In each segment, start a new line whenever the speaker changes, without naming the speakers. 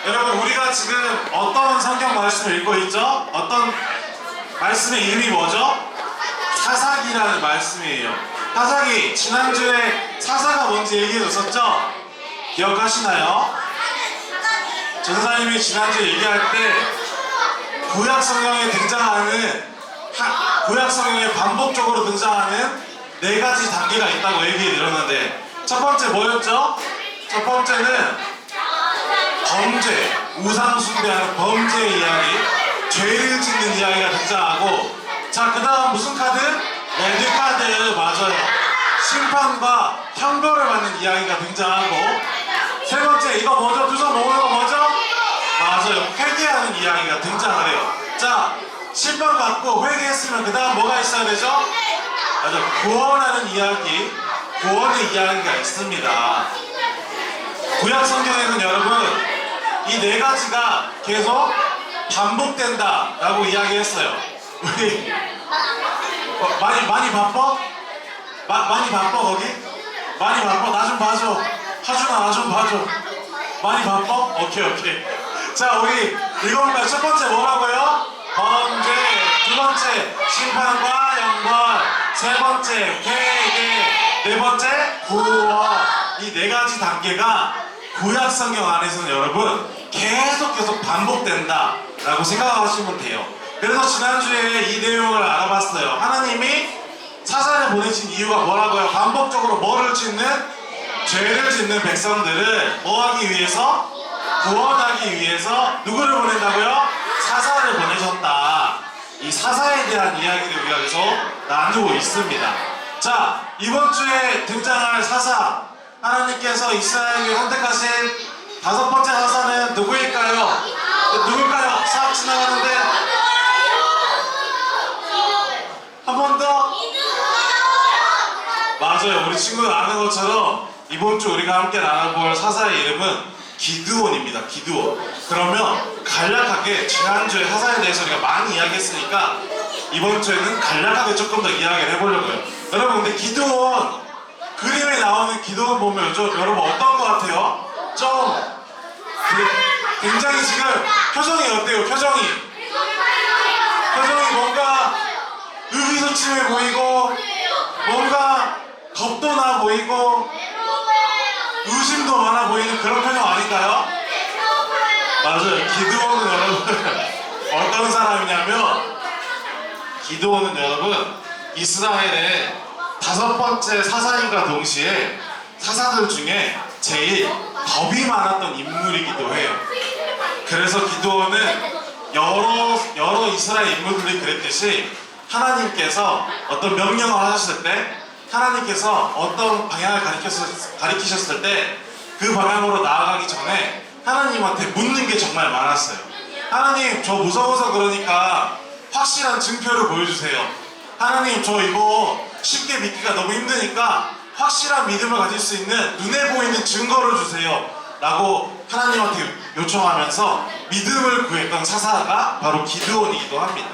여러분, 우리가 지금 어떤 성경 말씀을 읽고 있죠? 어떤 말씀의 이름이 뭐죠? 사사기라는 말씀이에요. 사사기, 지난주에 사사가 뭔지 얘기해 줬었죠? 기억하시나요? 전사님이 지난주에 얘기할 때 구약 성경에 등장하는 구약 성경에 반복적으로 등장하는 4가지 단계가 있다고 얘기해 드렸는데, 첫 번째 뭐였죠? 첫 번째는 범죄, 우상 숭배하는 범죄 이야기, 죄를 짓는 이야기가 등장하고, 자, 그 다음 무슨 카드? 레드 카드. 맞아요. 심판과 형벌을 받는 이야기가 등장하고, 세 번째, 이거 뭐죠? 두 손 모으는 거 뭐죠? 맞아요. 회개하는 이야기가 등장을 해요. 자, 심판받고 회개했으면 그 다음 뭐가 있어야 되죠? 맞아, 구원하는 이야기, 구원의 이야기가 있습니다. 구약 성경에는 여러분, 이 4가지가 계속 반복된다 라고 이야기했어요. 우리 많이 바빠? 많이 바빠 거기? 많이 바빠? 나 좀 봐줘. 하준아, 나 좀 봐줘. 많이 바빠? 오케이. 자, 우리 읽어볼까요? 첫 번째 뭐라고요? 범죄. 두 번째 심판과 형벌. 세 번째 회개. 네 번째 구원. 이 4가지 단계가 구약 성경 안에서는 여러분 계속 반복된다 라고 생각하시면 돼요. 그래서 지난주에 이 내용을 알아봤어요. 하나님이 사사를 보내신 이유가 뭐라고요? 반복적으로 뭐를 짓는? 죄를 짓는 백성들을 뭐하기 위해서? 구원하기 위해서 누구를 보낸다고요? 사사를 보내셨다. 이 사사에 대한 이야기를 우리가 계속 나누고 있습니다. 자, 이번 주에 등장할 사사, 하나님께서 이스라엘을 선택하신 5번째 사사는 누구일까요? 누굴까요? 싹 지나가는데 한 번 더. 맞아요. 우리 친구들 아는 것처럼 이번 주 우리가 함께 나눠볼 사사의 이름은 기드온입니다. 기드온. 그러면 간략하게 지난주에 사사에 대해서 우리가 많이 이야기했으니까 이번 주에는 간략하게 조금 더 이야기를 해보려고요. 여러분, 근데 기드온, 그림에 나오는 기드온 보면 여러분 어떤 것 같아요? 좀 굉장히 지금 표정이 어때요? 표정이 뭔가 의기소침해 보이고, 뭔가 겁도 나 보이고, 의심도 많아 보이는 그런 표정 아닌가요? 맞아요. 기드온은 여러분 어떤 사람이냐면, 기드온은 여러분 이스라엘의 5번째 사사인과 동시에 사사들 중에 제일 겁이 많았던 인물이기도 해요. 그래서 기드온은 여러 이스라엘 인물들이 그랬듯이 하나님께서 어떤 명령을 하셨을 때, 하나님께서 어떤 방향을 가리키셨을 때 그 방향으로 나아가기 전에 하나님한테 묻는 게 정말 많았어요. 하나님, 저 무서워서 그러니까 확실한 증표를 보여주세요. 하나님, 저 이거 쉽게 믿기가 너무 힘드니까 확실한 믿음을 가질 수 있는 눈에 보이는 증거를 주세요 라고 하나님한테 요청하면서 믿음을 구했던 사사가 바로 기드온이기도 합니다.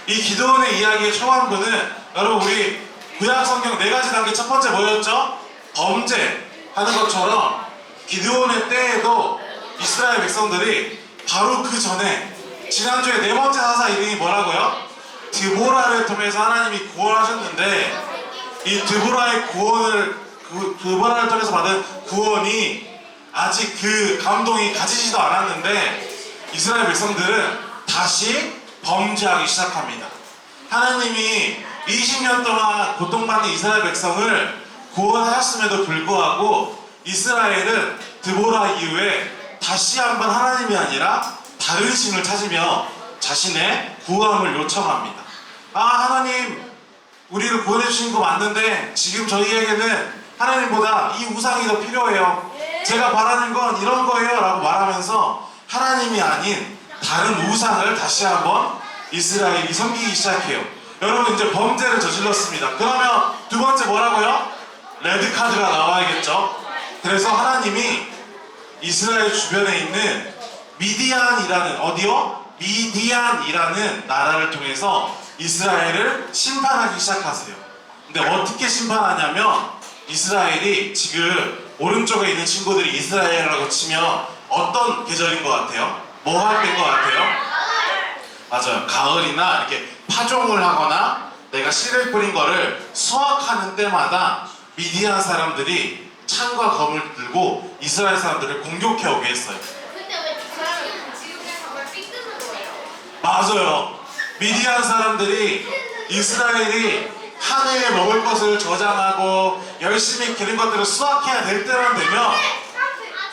이 기드온의 이야기의 초반부는 여러분, 우리 구약 성경 4가지 단계 첫 번째 뭐였죠? 범죄 하는 것처럼 기드온의 때에도 이스라엘 백성들이 바로 그 전에 지난주에 4번째 사사 이름이 뭐라고요? 드보라를 통해서 하나님이 구원하셨는데, 이 드보라의 드보라를 통해서 받은 구원이 아직 그 감동이 가지지도 않았는데 이스라엘 백성들은 다시 범죄하기 시작합니다. 하나님이 20년 동안 고통받는 이스라엘 백성을 구원하셨음에도 불구하고 이스라엘은 드보라 이후에 다시 한번 하나님이 아니라 다른 신을 찾으며 자신의 구원을 요청합니다. 하나님, 우리를 구원해 주신 거 맞는데 지금 저희에게는 하나님보다 이 우상이 더 필요해요. 제가 바라는 건 이런 거예요 라고 말하면서 하나님이 아닌 다른 우상을 다시 한번 이스라엘이 섬기기 시작해요. 여러분, 이제 범죄를 저질렀습니다. 그러면 두 번째 뭐라고요? 레드 카드가 나와야겠죠. 그래서 하나님이 이스라엘 주변에 있는 미디안이라는, 어디요? 미디안이라는 나라를 통해서 이스라엘을 심판하기 시작하세요. 근데 어떻게 심판하냐면, 이스라엘이 지금 오른쪽에 있는 친구들이 이스라엘이라고 치면 어떤 계절인 것 같아요? 뭐 할 때인 것 같아요? 맞아요. 가을이나 이렇게 파종을 하거나 내가 씨를 뿌린 거를 수확하는 때마다 미디안 사람들이 창과 검을 들고 이스라엘 사람들을 공격해 오게 했어요.
근데 왜 그 사람은 지금 정말 삐 뜨는 거예요?
맞아요. 미디안 사람들이 이스라엘이 한 해에 먹을 것을 저장하고 열심히 기른 것들을 수확해야 될 때만 되면,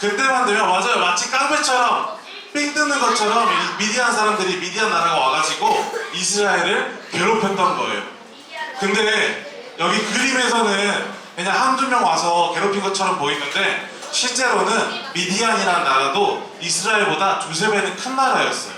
그때만 되면, 맞아요, 마치 깡패처럼 삥 뜨는 것처럼 이 미디안 사람들이 미디안 나라가 와가지고 이스라엘을 괴롭혔던 거예요. 근데 여기 그림에서는 그냥 한두 명 와서 괴롭힌 것처럼 보이는데 실제로는 미디안이라는 나라도 이스라엘보다 두세 배는 큰 나라였어요.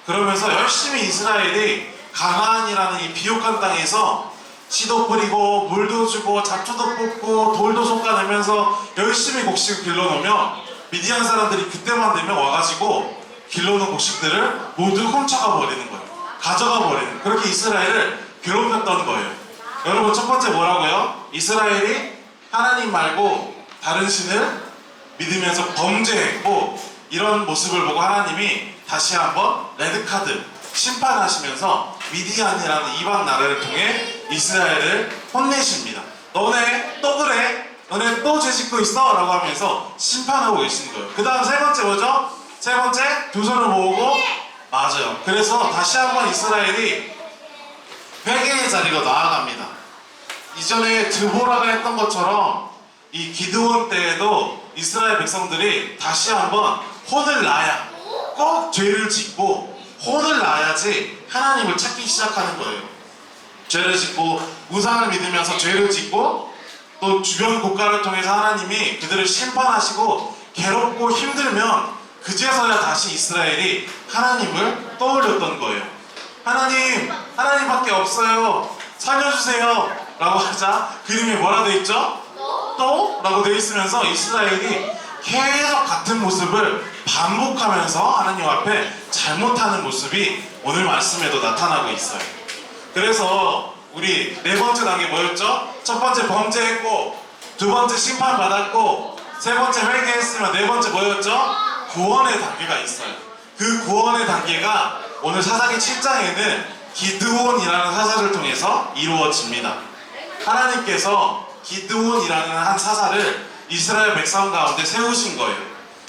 그러면서 열심히 이스라엘이 가나안이라는 이 비옥한 땅에서 씨도 뿌리고 물도 주고 잡초도 뽑고 돌도 솎아내면서 열심히 곡식을 길러놓으면 미디안 사람들이 그때만 되면 와가지고 길러놓은 곡식들을 모두 훔쳐가 버리는 거예요. 가져가 버리는, 그렇게 이스라엘을 괴롭혔던 거예요. 여러분, 첫 번째 뭐라고요? 이스라엘이 하나님 말고 다른 신을 믿으면서 범죄했고, 이런 모습을 보고 하나님이 다시 한번 레드카드 심판하시면서 미디안이라는 이방 나라를 통해 이스라엘을 혼내십니다. 너네 또 그래? 너네 또 죄짓고 있어? 라고 하면서 심판하고 계시는 거예요. 그 다음 세 번째 뭐죠? 세 번째, 두 손을 모으고, 맞아요. 그래서 다시 한번 이스라엘이 회개의 자리로 나아갑니다. 이전에 드보라가 했던 것처럼 이 기드온 때에도 이스라엘 백성들이 다시 한번 혼을 나야, 꼭 죄를 짓고 혼을 나야지 하나님을 찾기 시작하는 거예요. 죄를 짓고 우상을 믿으면서 죄를 짓고 또 주변 국가를 통해서 하나님이 그들을 심판하시고 괴롭고 힘들면 그제서야 다시 이스라엘이 하나님을 떠올렸던 거예요. 하나님밖에 없어요. 살려주세요. 라고 하자 그림에 뭐라 돼 있죠? 또? 라고 돼 있으면서 이스라엘이 계속 같은 모습을 반복하면서 하나님 앞에 잘못하는 모습이 오늘 말씀에도 나타나고 있어요. 그래서 우리 네 번째 단계 뭐였죠? 첫 번째 범죄했고, 두 번째 심판받았고, 세 번째 회개했으면 네 번째 뭐였죠? 구원의 단계가 있어요. 그 구원의 단계가 오늘 사사기 7장에는 기드온이라는 사사를 통해서 이루어집니다. 하나님께서 기드온이라는 한 사사를 이스라엘 백성 가운데 세우신 거예요.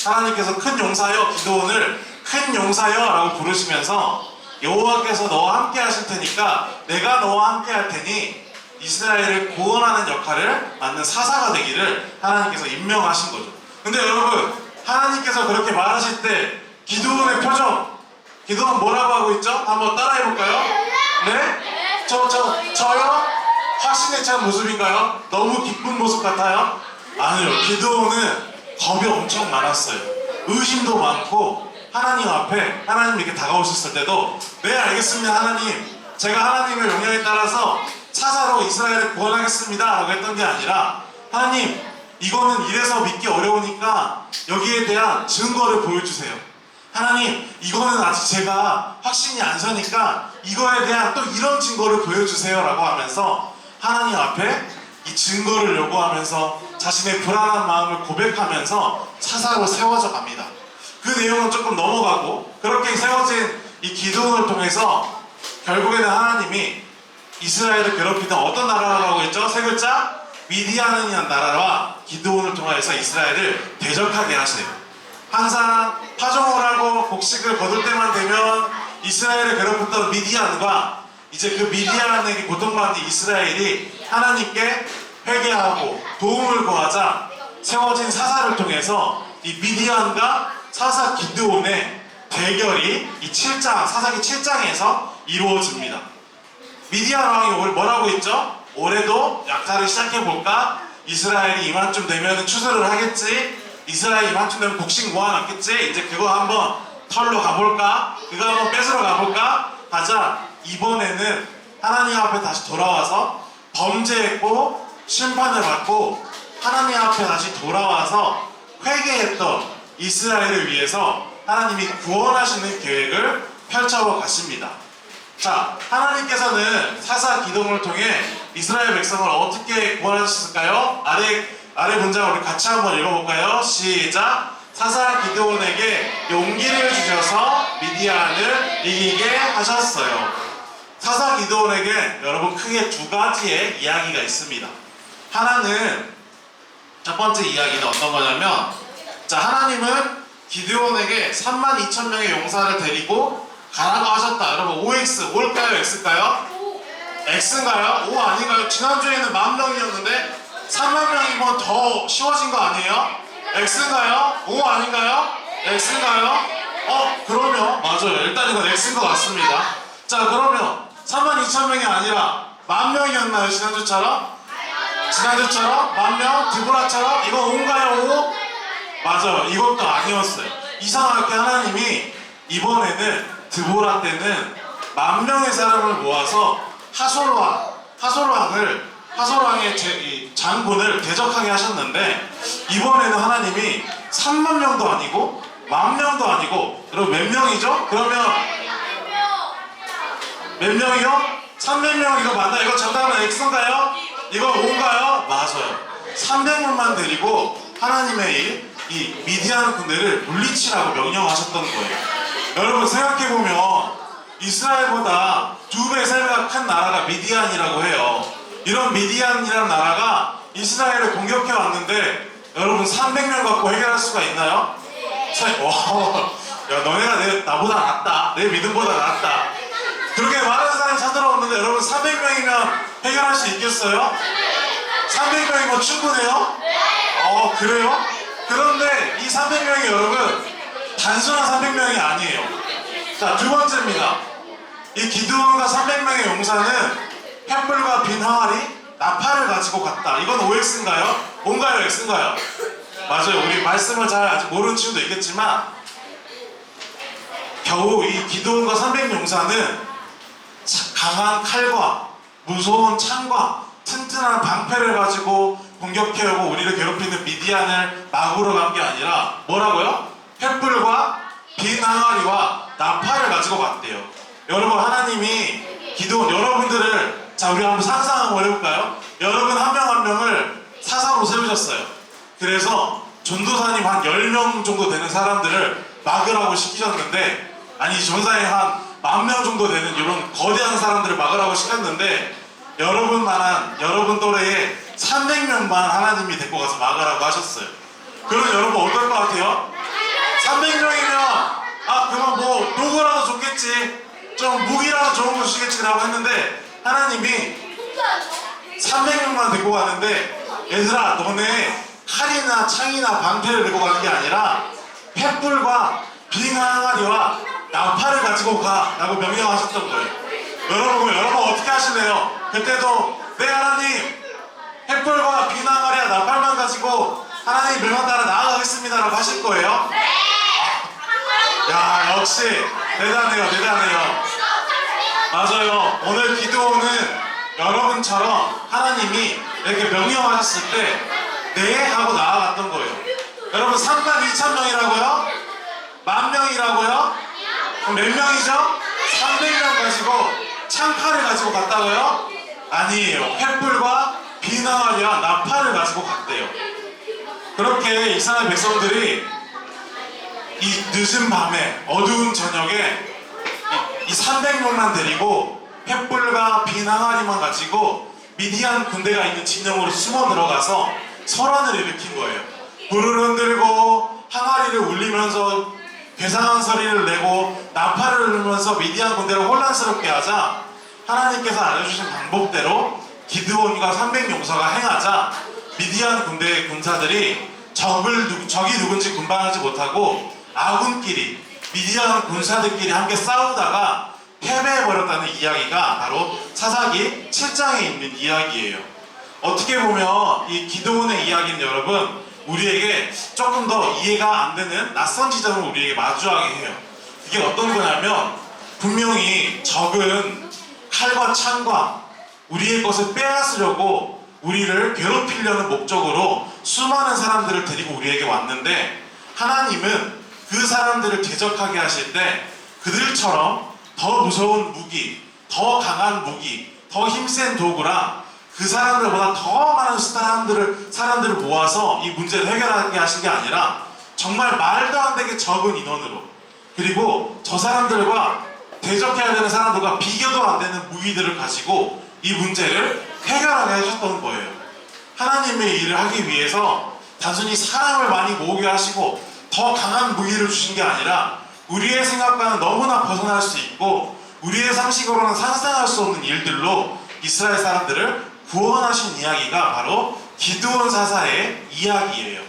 하나님께서 큰 용사여 기드온을 큰 용사여 라고 부르시면서 여호와께서 너와 함께 하실 테니까 내가 너와 함께 할 테니 이스라엘을 구원하는 역할을 맡는 사사가 되기를 하나님께서 임명하신 거죠. 근데 여러분, 하나님께서 그렇게 말하실 때 기드온의 표정, 기드온 뭐라고 하고 있죠? 한번 따라해 볼까요? 네? 저요? 확신에 찬 모습인가요? 너무 기쁜 모습 같아요? 아니요. 기드온은 겁이 엄청 많았어요. 의심도 많고 하나님 앞에 하나님 이렇게 다가오셨을 때도 네 알겠습니다 하나님, 제가 하나님의 명령에 따라서 사사로 이스라엘을 구원하겠습니다 라고 했던 게 아니라 하나님 이거는 이래서 믿기 어려우니까 여기에 대한 증거를 보여주세요. 하나님 이거는 아직 제가 확신이 안 서니까 이거에 대한 또 이런 증거를 보여주세요 라고 하면서 하나님 앞에 이 증거를 요구하면서 자신의 불안한 마음을 고백하면서 사사로 세워져 갑니다. 그 내용은 조금 넘어가고 그렇게 세워진 이 기드온을 통해서 결국에는 하나님이 이스라엘을 괴롭히던 어떤 나라라고 했죠? 세 글자? 미디안이라는 나라와 기드온을 통해서 이스라엘을 대적하게 하세요. 항상 파종을 하고 곡식을 거둘 때만 되면 이스라엘을 괴롭혔던 미디안과 이제 그 미디안에게 고통받는 이스라엘이 하나님께 회개하고 도움을 구하자 세워진 사사를 통해서 이 미디안과 사사 기드온의 대결이 이 7장, 사사기 7장에서 이루어집니다. 미디안 왕이 올 뭐라고 했죠? 올해도 약탈을 시작해볼까? 이스라엘이 이만쯤 되면 추수를 하겠지? 이스라엘이 이만쯤 되면 곡식 모아놨겠지? 이제 그거 한번 털러 가볼까? 그거 한번 뺏으러 가볼까? 하자 이번에는 하나님 앞에 다시 돌아와서 범죄했고 심판을 받고 하나님 앞에 다시 돌아와서 회개했던 이스라엘을 위해서 하나님이 구원하시는 계획을 펼쳐 가십니다. 자, 하나님께서는 사사 기드온을 통해 이스라엘 백성을 어떻게 구원하셨을까요? 아래 문장을 우리 같이 한번 읽어볼까요? 시작! 사사 기드온에게 용기를 주셔서 미디안을 이기게 하셨어요. 사사 기드온에게 여러분 크게 두 가지의 이야기가 있습니다. 하나는 첫 번째 이야기는 어떤 거냐면, 자, 하나님은 기드온에게 32,000명의 용사를 데리고 가라고 하셨다. 여러분 OX, O일까요? X일까요? X인가요? O 아닌가요? 지난주에는 10,000명이었는데 30,000명이면 더 쉬워진 거 아니에요? X인가요? O 아닌가요? X인가요? 그러면 맞아요. 일단 이건 X인 것 같습니다. 자, 그러면 32,000명이 아니라 10,000명이었나요? 지난주처럼 10,000명? 드보라처럼? 이건 O인가요? O? 맞아요. 이것도 아니었어요. 이상하게 하나님이 이번에는 드보라 때는 10,000명의 사람을 모아서 하솔왕의 장군을 대적하게 하셨는데, 이번에는 하나님이 30,000명도 아니고 10,000명도 아니고, 여러분 몇 명이죠? 그러면 몇 명이요? 300명. 이거 맞나? 이거 정답은 X인가요? 이거 O인가요? 맞아요. 300명만 데리고 하나님의 이 미디안 군대를 물리치라고 명령하셨던 거예요. 여러분 생각해보면 이스라엘보다 2배, 3배가 큰 나라가 미디안이라고 해요. 이런 미디안이라는 나라가 이스라엘을 공격해 왔는데 여러분 300명 갖고 해결할 수가 있나요? 야, 너네가 나보다 낫다. 내 믿음보다 낫다. 그렇게 많은 사람이 찾아왔는데 여러분 300명이면 해결할 수 있겠어요? 300명이면 충분해요? 그래요? 그런데 이 300명이 여러분 단순한 300명이 아니에요. 자, 두 번째입니다. 이 기드온과 300명의 용사는 횃불과 빈 항아리, 나팔을 가지고 갔다. 이건 OX인가요? 뭔가요? X인가요? 맞아요. 우리 말씀을 잘 아직 모르는 친구도 있겠지만 겨우 이 기드온과 300용사는 강한 칼과 무서운 창과 튼튼한 방패를 가지고 공격해오고 우리를 괴롭히는 미디안을 막으러 간 게 아니라 뭐라고요? 횃불과 빈 항아리와 나팔을 가지고 갔대요. 여러분 하나님이 기드온 여러분들을, 자 우리 한번 상상 한번 해볼까요? 여러분 한 명 한 명을 사사로 세우셨어요. 그래서 전도사님 한 10명 정도 되는 사람들을 막으라고 시키셨는데, 아니 전사에 한 10,000명 정도 되는 이런 거대한 사람들을 막으라고 시켰는데, 여러분 또래의 300명만 하나님이 데리고 가서 막으라고 하셨어요. 그럼 여러분 어떨 것 같아요? 300명이면 그만 뭐 도구라도 좋겠지, 좀 무기라도 좋은 거 주시겠지라고 했는데, 하나님이 300명만 데리고 가는데, 얘들아 너네 칼이나 창이나 방패를 들고 가는 게 아니라 횃불과 빈 항아리와 나팔을 가지고 가라고 명령하셨던 거예요. 여러분 어떻게 하실래요? 그때도 네 하나님, 횃불과 빈 항아리와 나팔만 가지고 하나님 명령 따라 나아가겠습니다라고 하실 거예요? 야, 역시 대단해요. 맞아요. 오늘 기도는 여러분처럼 하나님이 이렇게 명령하셨을 때 네 하고 나아갔던 거예요. 여러분 32,000명이라고요? 10,000명이라고요? 그럼 몇 명이죠? 300명 가지고 창칼을 가지고 갔다고요? 아니에요. 횃불과 빈 항아리와 나팔을 가지고 갔대요. 그렇게 이스라엘 백성들이 이 늦은 밤에 어두운 저녁에 이 300명만 데리고 횃불과 빈 항아리만 가지고 미디안 군대가 있는 진영으로 숨어 들어가서 설환을 일으킨 거예요. 불을 흔들고 항아리를 울리면서 괴상한 소리를 내고 나팔을 울리면서 미디안 군대를 혼란스럽게 하자, 하나님께서 알려주신 방법대로 기드온과 300용사가 행하자 미디안 군대의 군사들이 적이 누군지 분간하지 못하고 아군끼리, 미디안 군사들끼리 함께 싸우다가 패배해버렸다는 이야기가 바로 사사기 7장에 있는 이야기예요. 어떻게 보면 이 기드온의 이야기는 여러분 우리에게 조금 더 이해가 안 되는 낯선 지점을 우리에게 마주하게 해요. 이게 어떤 거냐면, 분명히 적은 칼과 창과 우리의 것을 빼앗으려고 우리를 괴롭히려는 목적으로 수많은 사람들을 데리고 우리에게 왔는데, 하나님은 그 사람들을 대적하게 하실 때 그들처럼 더 무서운 무기, 더 강한 무기, 더 힘센 도구랑 그 사람들보다 더 많은 사람들을 모아서 이 문제를 해결하게 하신 게 아니라 정말 말도 안 되게 적은 인원으로, 그리고 저 사람들과 대적해야 되는 사람들과 비교도 안 되는 무기들을 가지고 이 문제를 해결하게 하셨던 거예요. 하나님의 일을 하기 위해서 단순히 사람을 많이 모으게 하시고 더 강한 무기를 주신 게 아니라 우리의 생각과는 너무나 벗어날 수 있고 우리의 상식으로는 상상할 수 없는 일들로 이스라엘 사람들을 구원하신 이야기가 바로 기드온 사사의 이야기예요.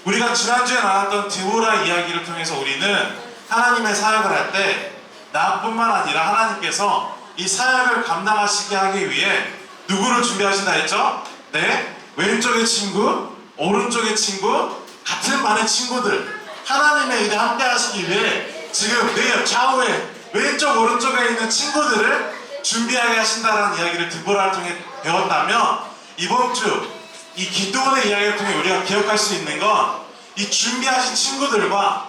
우리가 지난주에 나눴던 드보라 이야기를 통해서 우리는 하나님의 사역을 할 때 나뿐만 아니라 하나님께서 이 사역을 감당하시게 하기 위해 누구를 준비하신다 했죠? 네, 왼쪽의 친구, 오른쪽의 친구, 같은 반의 친구들, 하나님의 일에 함께 하시기 위해 지금 내 좌우에 왼쪽 오른쪽에 있는 친구들을 준비하게 하신다는 이야기를 드보라를 통해 배웠다면, 이번 주 이 기드온의 이야기를 통해 우리가 기억할 수 있는 건 이 준비하신 친구들과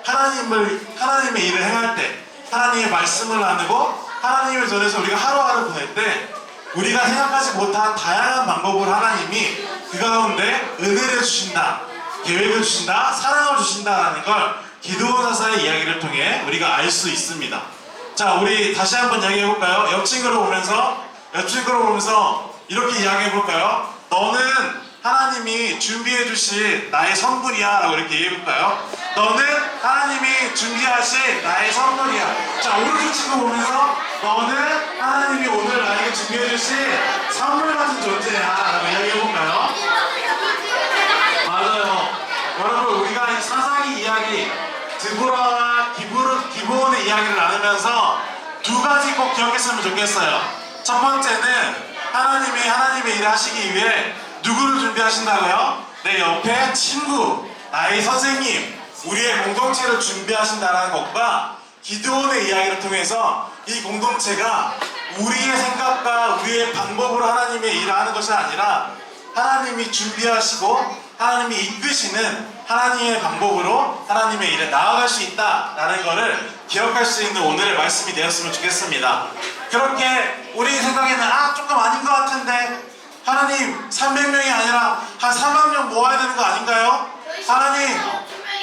하나님의 일을 행할 때, 하나님의 말씀을 나누고 하나님을 전해서 우리가 하루하루 보낼 때 우리가 생각하지 못한 다양한 방법으로 하나님이 그 가운데 은혜를 주신다, 계획을 주신다, 사랑을 주신다라는 걸 기드온 사사의 이야기를 통해 우리가 알 수 있습니다. 자, 우리 다시 한번 이야기해볼까요? 옆친구를 보면서 이렇게 이야기해볼까요? 너는 하나님이 준비해주신 나의 선물이야 라고 이렇게 얘기해볼까요? 너는 하나님이 준비하신 나의 선물이야. 자, 오른쪽 친구 보면서 너는 하나님이 오늘 나에게 준비해주신 선물 같은 존재야 라고 이야기해볼까요? 맞아요. 여러분, 우리가 이 사사기 이야기, 드보라와 기브온의 이야기를 나누면서 두 가지 꼭 기억했으면 좋겠어요. 첫 번째는 하나님이 하나님의 일을 하시기 위해 누구를 준비하신다고요? 내 옆에 친구, 나의 선생님, 우리의 공동체를 준비하신다는 것과 기드온의 이야기를 통해서 이 공동체가 우리의 생각과 우리의 방법으로 하나님의 일을 하는 것이 아니라 하나님이 준비하시고 하나님이 이끄시는 하나님의 방법으로 하나님의 일에 나아갈 수 있다라는 것을 기억할 수 있는 오늘의 말씀이 되었으면 좋겠습니다. 그렇게 우리 생각에는 조금 아닌 것 같은데 하나님 300명이 아니라 한 4만 명 모아야 되는 거 아닌가요? 하나님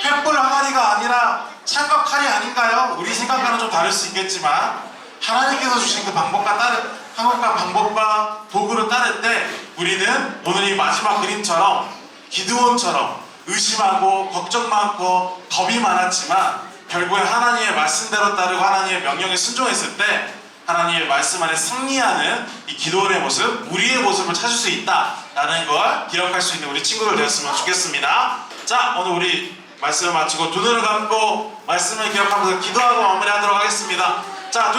횃불 항아리가 아니라 창과 칼이 아닌가요? 우리 생각과는 좀 다를 수 있겠지만 하나님께서 주신 그 방법과 도구를 따를 때 우리는 오늘 이 마지막 그림처럼 기드온처럼 의심하고 걱정 많고 겁이 많았지만 결국에 하나님의 말씀대로 따르고 하나님의 명령에 순종했을 때 하나님의 말씀 안에 승리하는 이 기도원의 모습, 우리의 모습을 찾을 수 있다라는 걸 기억할 수 있는 우리 친구들 되었으면 좋겠습니다. 자, 오늘 우리 말씀을 마치고 두 눈을 감고 말씀을 기억하면서 기도하고 마무리하도록 하겠습니다. 자,